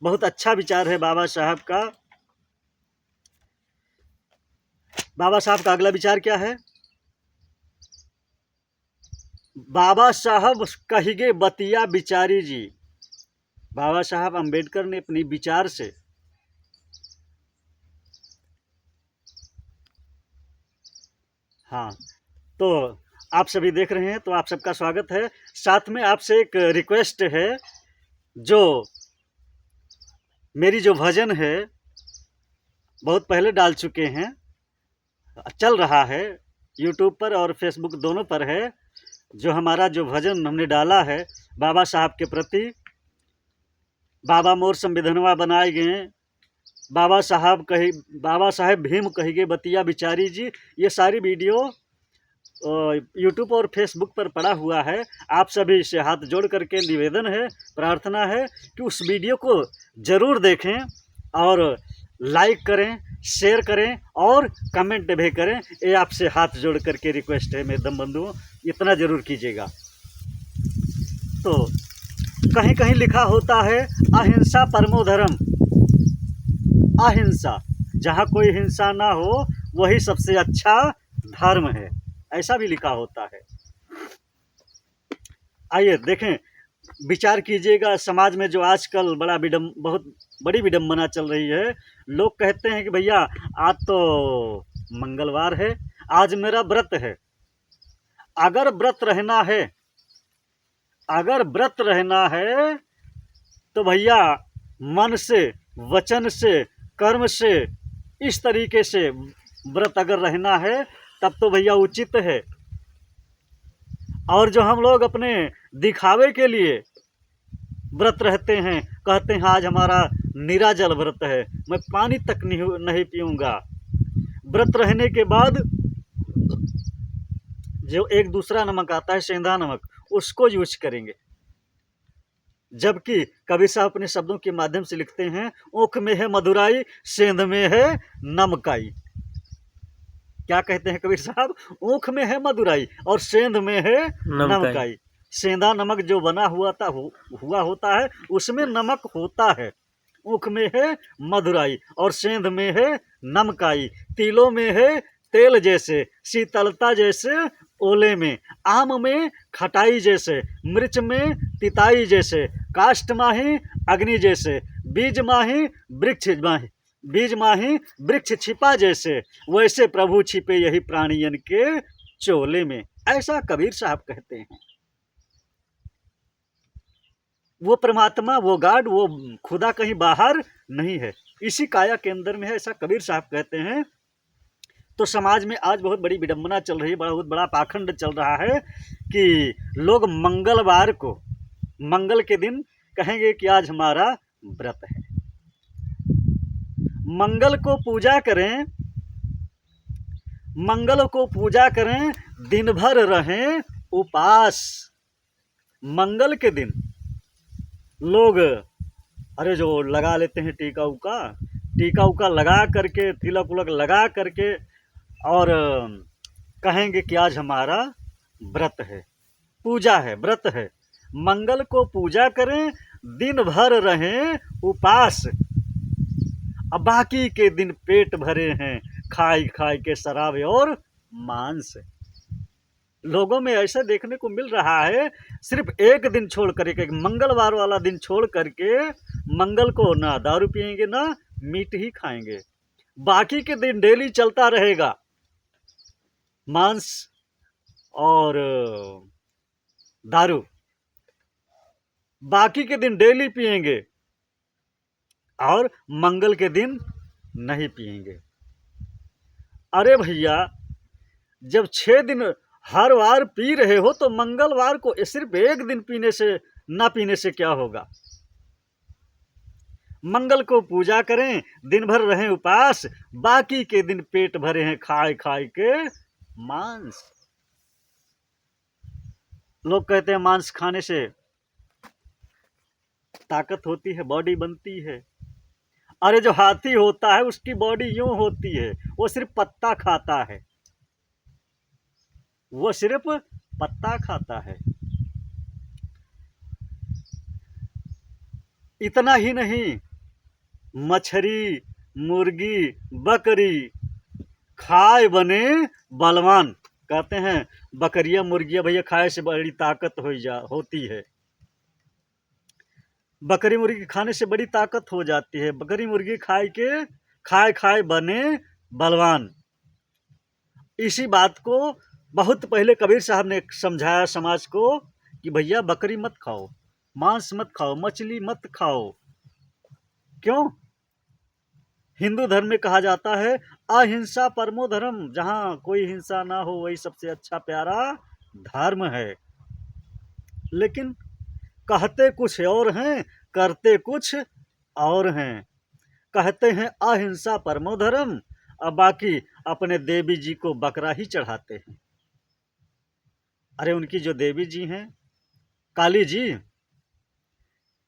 बहुत अच्छा विचार है बाबा साहब का। बाबा साहब का अगला विचार क्या है? बाबा साहब कहिगे बतिया बिचारी जी। बाबा साहब अंबेडकर ने अपनी विचार से हाँ, तो आप सभी देख रहे हैं तो आप सबका स्वागत है। साथ में आपसे एक रिक्वेस्ट है, जो मेरी जो भजन है बहुत पहले डाल चुके हैं, चल रहा है यूट्यूब पर और फेसबुक दोनों पर है। जो हमारा जो भजन हमने डाला है बाबा साहब के प्रति, बाबा मोर संविधनवा बनाए गए, बाबा साहेब भीम कहिगे बतिया बिचारी जी, ये सारी वीडियो यूट्यूब और फेसबुक पर पड़ा हुआ है। आप सभी से हाथ जोड़ करके निवेदन है, प्रार्थना है कि उस वीडियो को ज़रूर देखें और लाइक करें, शेयर करें और कमेंट भी करें। ये आपसे हाथ जोड़ करके रिक्वेस्ट है मेरे दम बंधुओं, इतना ज़रूर कीजिएगा। तो कहीं कहीं लिखा होता है अहिंसा परमो धर्म। अहिंसा, जहाँ कोई हिंसा ना हो वही सबसे अच्छा धर्म है, ऐसा भी लिखा होता है। आइए देखें, विचार कीजिएगा। समाज में जो आजकल बहुत बड़ी विडम्बना चल रही है। लोग कहते हैं कि भैया आज तो मंगलवार है, आज मेरा व्रत है। अगर व्रत रहना है, अगर व्रत रहना है तो भैया मन से, वचन से, कर्म से, इस तरीके से व्रत अगर रहना है तब तो भैया उचित है। और जो हम लोग अपने दिखावे के लिए व्रत रहते हैं, कहते हैं आज हमारा निराजल व्रत है, मैं पानी तक नहीं पीऊँगा। व्रत रहने के बाद जो एक दूसरा नमक आता है, सेंधा नमक, उसको यूज करेंगे। जबकि कबीर साहब अपने शब्दों के माध्यम से लिखते हैं, ऊख में है मधुराई, सेंध में है नमकाई। क्या कहते हैं कबीर साहब? ऊख में है मधुराई और सेंध में है नमकाई। सेंधा नमक जो बना हुआ होता है उसमें नमक होता है। ऊख में है मधुराई और सेंध में है नमकाई। तिलों में है तेल जैसे, शीतलता जैसे ओले में, आम में खटाई जैसे, मिर्च में तिताई जैसे, काष्ठ माही अग्नि जैसे, बीज माही वृक्ष छिपा जैसे, वैसे प्रभु छिपे यही प्राणियन के चोले में। ऐसा कबीर साहब कहते हैं। वो परमात्मा, वो गॉड, वो खुदा कहीं बाहर नहीं है, इसी काया के अंदर में है, ऐसा कबीर साहब कहते हैं। तो समाज में आज बहुत बड़ी विडंबना चल रही है, बहुत बड़ा पाखंड चल रहा है कि लोग मंगलवार को, मंगल के दिन कहेंगे कि आज हमारा व्रत है। मंगल को पूजा करें, मंगल को पूजा करें, दिन भर रहें उपास। मंगल के दिन लोग अरे जो लगा लेते हैं टीका उका लगा करके, तिलक उलक लगा करके, और कहेंगे कि आज हमारा व्रत है, पूजा है, व्रत है। मंगल को पूजा करें, दिन भर रहें उपास, अब बाकी के दिन पेट भरे हैं खाई खाई के शराब और मांस। लोगों में ऐसा देखने को मिल रहा है, सिर्फ एक दिन छोड़ करके, मंगलवार वाला दिन छोड़ करके, मंगल को ना दारू पिएंगे ना मीट ही खाएंगे, बाकी के दिन डेली चलता रहेगा मांस और दारू, बाकी के दिन डेली पिएंगे और मंगल के दिन नहीं पिएंगे। अरे भैया, जब 6 दिन हर वार पी रहे हो तो मंगलवार को सिर्फ एक दिन ना पीने से क्या होगा? मंगल को पूजा करें, दिन भर रहें उपास, बाकी के दिन पेट भरे हैं खाए खाए के मांस। लोग कहते हैं मांस खाने से ताकत होती है, बॉडी बनती है। अरे जो हाथी होता है उसकी बॉडी यूं होती है, वो सिर्फ पत्ता खाता है, वो सिर्फ पत्ता खाता है। इतना ही नहीं, मछली मुर्गी बकरी खाए बने बलवान। कहते हैं बकरियां मुर्गियां भैया खाए से बड़ी ताकत होती है। बकरी मुर्गी खाने से बड़ी ताकत हो जाती है। बकरी मुर्गी खाए खाए बने बलवान। इसी बात को बहुत पहले कबीर साहब ने समझाया समाज को कि भैया बकरी मत खाओ, मांस मत खाओ, मछली मत खाओ। क्यों? हिंदू धर्म में कहा जाता है अहिंसा परमो धर्म, जहां कोई हिंसा ना हो वही सबसे अच्छा प्यारा धर्म है। लेकिन कहते कुछ और हैं, करते कुछ और हैं। कहते हैं अहिंसा परमो धर्म, और बाकी अपने देवी जी को बकरा ही चढ़ाते हैं। अरे उनकी जो देवी जी हैं काली जी,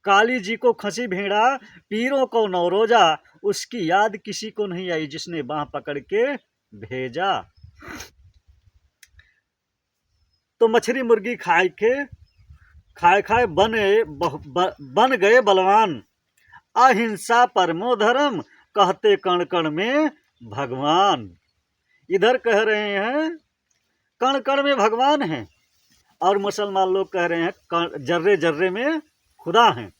काली जी को खसी भेड़ा पीरों को नौरोजा, उसकी याद किसी को नहीं आई जिसने बांह पकड़ के भेजा। तो मछली मुर्गी खाए खाए बन गए बलवान। अहिंसा परमो धर्म, कहते कण कण में भगवान। इधर कह रहे हैं कण कण में भगवान हैं, और मुसलमान लोग कह रहे हैं जर्रे जर्रे में खुदा हैं।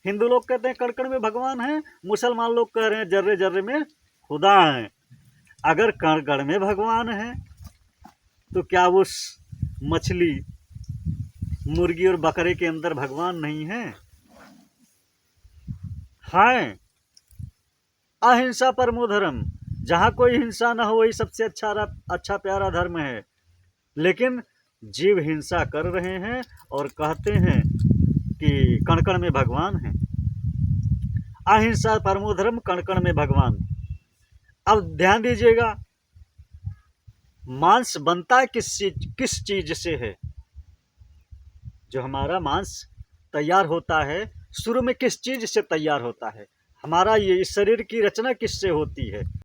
हिंदू लोग कहते हैं कण कण में भगवान हैं, मुसलमान लोग कह रहे हैं जर्रे जर्रे में खुदा हैं। अगर कण कण में भगवान है तो क्या उस मछली मुर्गी और बकरे के अंदर भगवान नहीं है? हैं। अहिंसा परमो धर्म, जहां कोई हिंसा ना हो वही सबसे अच्छा प्यारा धर्म है। लेकिन जीव हिंसा कर रहे हैं और कहते हैं कि कण कण में भगवान है। अहिंसा परमो धर्म, कण कण में भगवान। अब ध्यान दीजिएगा, मांस बनता किस चीज से है? जो हमारा मांस तैयार होता है शुरू में किस चीज से तैयार होता है? हमारा ये शरीर की रचना किससे होती है?